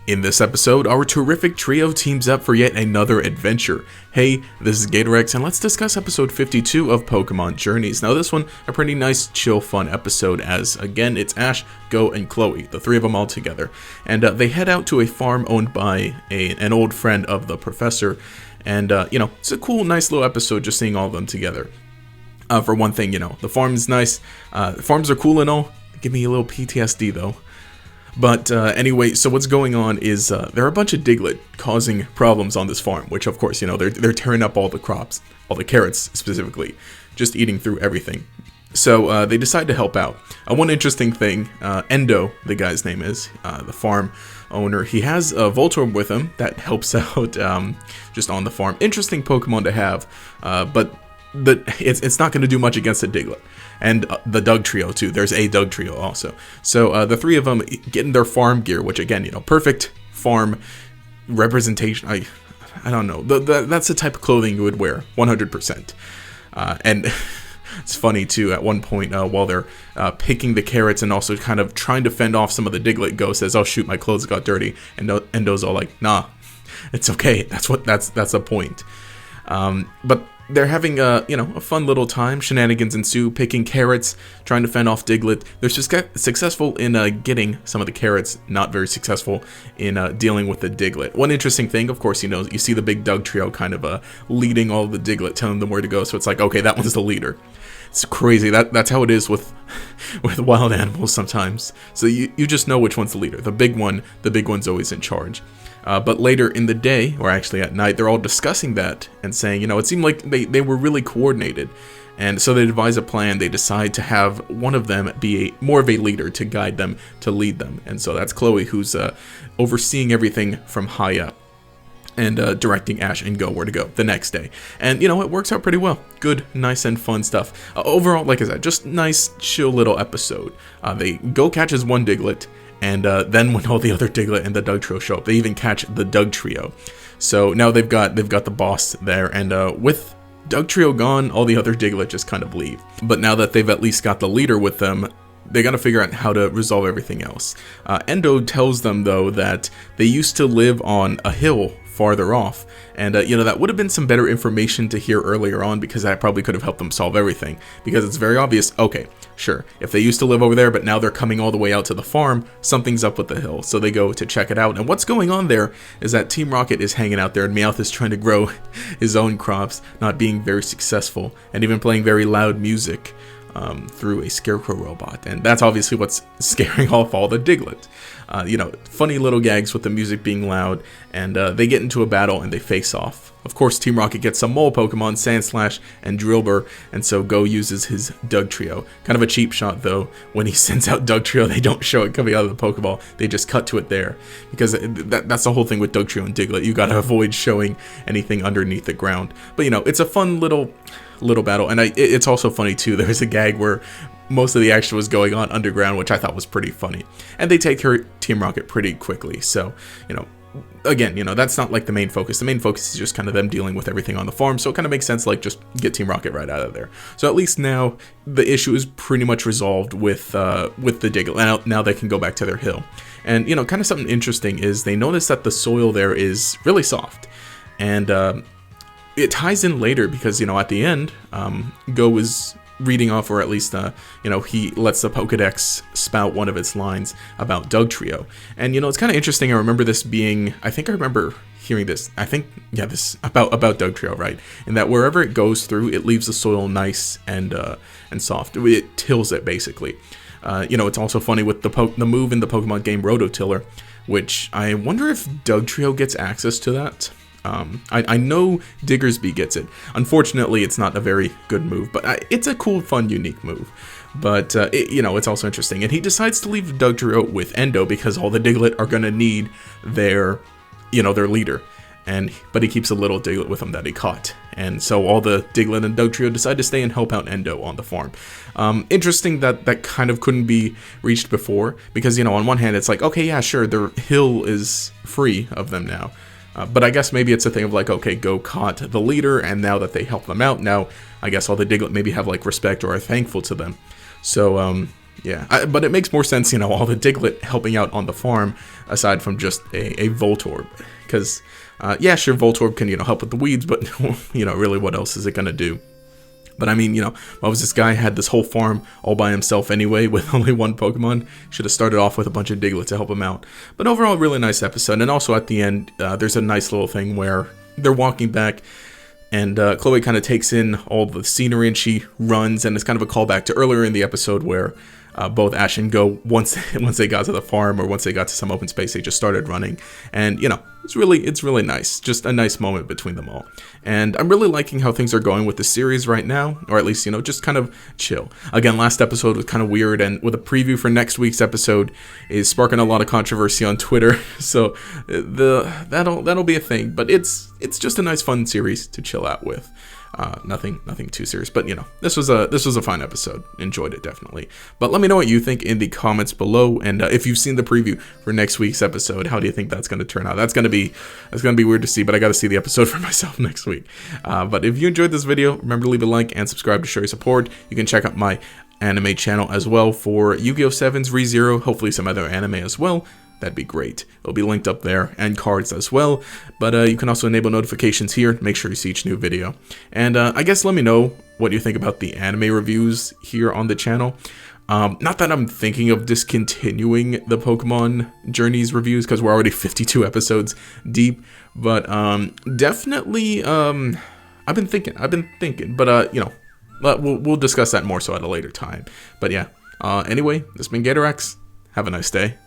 In this episode, our terrific trio teams up for yet another adventure. Hey, this is GatorEX, and let's discuss episode 52 of Pokemon Journeys. Now this one, a pretty nice, chill, fun episode as, again, it's Ash, Go, and Chloe, the three of them all together. And they head out to a farm owned by an old friend of the professor. And, it's a cool, nice little episode just seeing all of them together. For one thing, the farm's nice. Farms are cool and all. Give me a little PTSD, though. But anyway, so what's going on is there are a bunch of Diglett causing problems on this farm, which of course, they're tearing up all the crops, all the carrots specifically, just eating through everything. So they decide to help out. One interesting thing, Endo, the guy's name is, the farm owner, he has a Voltorb with him that helps out just on the farm. Interesting Pokemon to have, but it's not going to do much against the Diglett. And the Doug Trio, too. There's a Doug Trio also. So the three of them getting their farm gear, which, again, perfect farm representation. I don't know. That's the type of clothing you would wear, 100%. And it's funny, too, at one point, while they're picking the carrots and also kind of trying to fend off some of the Diglett, Go says, "Oh, shoot, my clothes got dirty." And Endo's all like, "Nah, it's okay. That's the point." But they're having a fun little time. Shenanigans ensue, picking carrots, trying to fend off Diglett. They're successful in getting some of the carrots, not very successful in dealing with the Diglett. One interesting thing, of course, you see the big Doug Trio kind of leading all of the Diglett, telling them where to go, so it's like, okay, that one's the leader. It's crazy. That's how it is with wild animals sometimes. So you just know which one's the leader. The big one's always in charge. But later in the day, or actually at night, they're all discussing that and saying, it seemed like they were really coordinated. And so they devise a plan. They decide to have one of them be more of a leader to guide them, to lead them. And so that's Chloe, who's overseeing everything from high up and directing Ash and Go where to go the next day. And, it works out pretty well. Good, nice, and fun stuff. Overall, like I said, just nice, chill little episode. Go catches one Diglett. And then when all the other Diglett and the Doug Trio show up, they even catch the Doug Trio. So now they've got the boss there, and with Doug Trio gone, all the other Diglett just kind of leave. But now that they've at least got the leader with them, they got to figure out how to resolve everything else. Endo tells them, though, that they used to live on a hill farther off, and that would have been some better information to hear earlier on, because that probably could have helped them solve everything, because it's very obvious. Okay, sure, if they used to live over there but now they're coming all the way out to the farm, something's up with the hill. So they go to check it out, and what's going on there is that Team Rocket is hanging out there and Meowth is trying to grow his own crops, not being very successful, and even playing very loud music through a scarecrow robot, and that's obviously what's scaring off all the Diglett. Funny little gags with the music being loud, and they get into a battle and they face off. Of course, Team Rocket gets some mole Pokemon, Sandslash and Drillbur, and so Go uses his Doug Trio. Kind of a cheap shot, though. When he sends out Doug Trio, they don't show it coming out of the Pokeball. They just cut to it there, because that's the whole thing with Doug Trio and Diglett. You gotta avoid showing anything underneath the ground. But it's a fun little battle, and it's also funny too. There's a gag where most of the action was going on underground, which I thought was pretty funny, and they take her Team Rocket pretty quickly. So again, that's not like the main focus. The main focus is just kind of them dealing with everything on the farm, so it kind of makes sense, like, just get Team Rocket right out of there. So at least now the issue is pretty much resolved with the Diglett. Now they can go back to their hill. And kind of something interesting is they notice that the soil there is really soft, and it ties in later because, at the end, Go is reading off, or at least, he lets the Pokédex spout one of its lines about Doug Trio. And, it's kind of interesting. I remember this being, I remember hearing this, this about Doug Trio, right? And that wherever it goes through, it leaves the soil nice and soft. It tills it, basically. It's also funny with the move in the Pokemon game Rototiller, which I wonder if Doug Trio gets access to that. I know Diggersby gets it. Unfortunately, it's not a very good move, but it's a cool, fun, unique move. But, it's also interesting. And he decides to leave Doug Trio with Endo because all the Diglett are going to need their leader. But he keeps a little Diglett with him that he caught. And so all the Diglett and Doug Trio decide to stay and help out Endo on the farm. Interesting that kind of couldn't be reached before, because, on one hand, it's like, okay, yeah, sure, their hill is free of them now. But I guess maybe it's a thing of like, okay, Go caught the leader, and now that they help them out, now I guess all the Diglett maybe have like respect or are thankful to them. So Yeah, but it makes more sense, you know, all the Diglett helping out on the farm, aside from just a Voltorb. Because, yeah, sure, Voltorb can, you know, help with the weeds, but, you know, really what else is it going to do? But I mean, you know, what was this guy had this whole farm all by himself anyway with only one Pokemon? Should have started off with a bunch of Diglett to help him out. But overall, really nice episode. And also at the end, there's a nice little thing where they're walking back, and Chloe kind of takes in all the scenery and she runs, and it's kind of a callback to earlier in the episode where both Ash and Go, once they got to the farm or once they got to some open space, they just started running. And, you know, it's really nice. Just a nice moment between them all. And I'm really liking how things are going with the series right now, or at least, you know, just kind of chill. Again, last episode was kind of weird, and with a preview for next week's episode is sparking a lot of controversy on Twitter. So that'll be a thing, but it's just a nice fun series to chill out with. Nothing too serious, but you know, this was a fun episode. Enjoyed it definitely. But let me know what you think in the comments below, and if you've seen the preview for next week's episode, how do you think that's going to turn out? That's gonna be weird to see, but I got to see the episode for myself next week. But if you enjoyed this video, remember to leave a like and subscribe to show your support. You can check out my anime channel as well for Yu-Gi-Oh! 7's ReZero, hopefully some other anime as well. That'd be great. It'll be linked up there, and cards as well. But you can also enable notifications here. Make sure you see each new video. And I guess let me know what you think about the anime reviews here on the channel. Not that I'm thinking of discontinuing the Pokemon Journeys reviews, because we're already 52 episodes deep. But definitely, I've been thinking. But you know, we'll discuss that more so at a later time. But yeah. Anyway, this has been GatorEX. Have a nice day.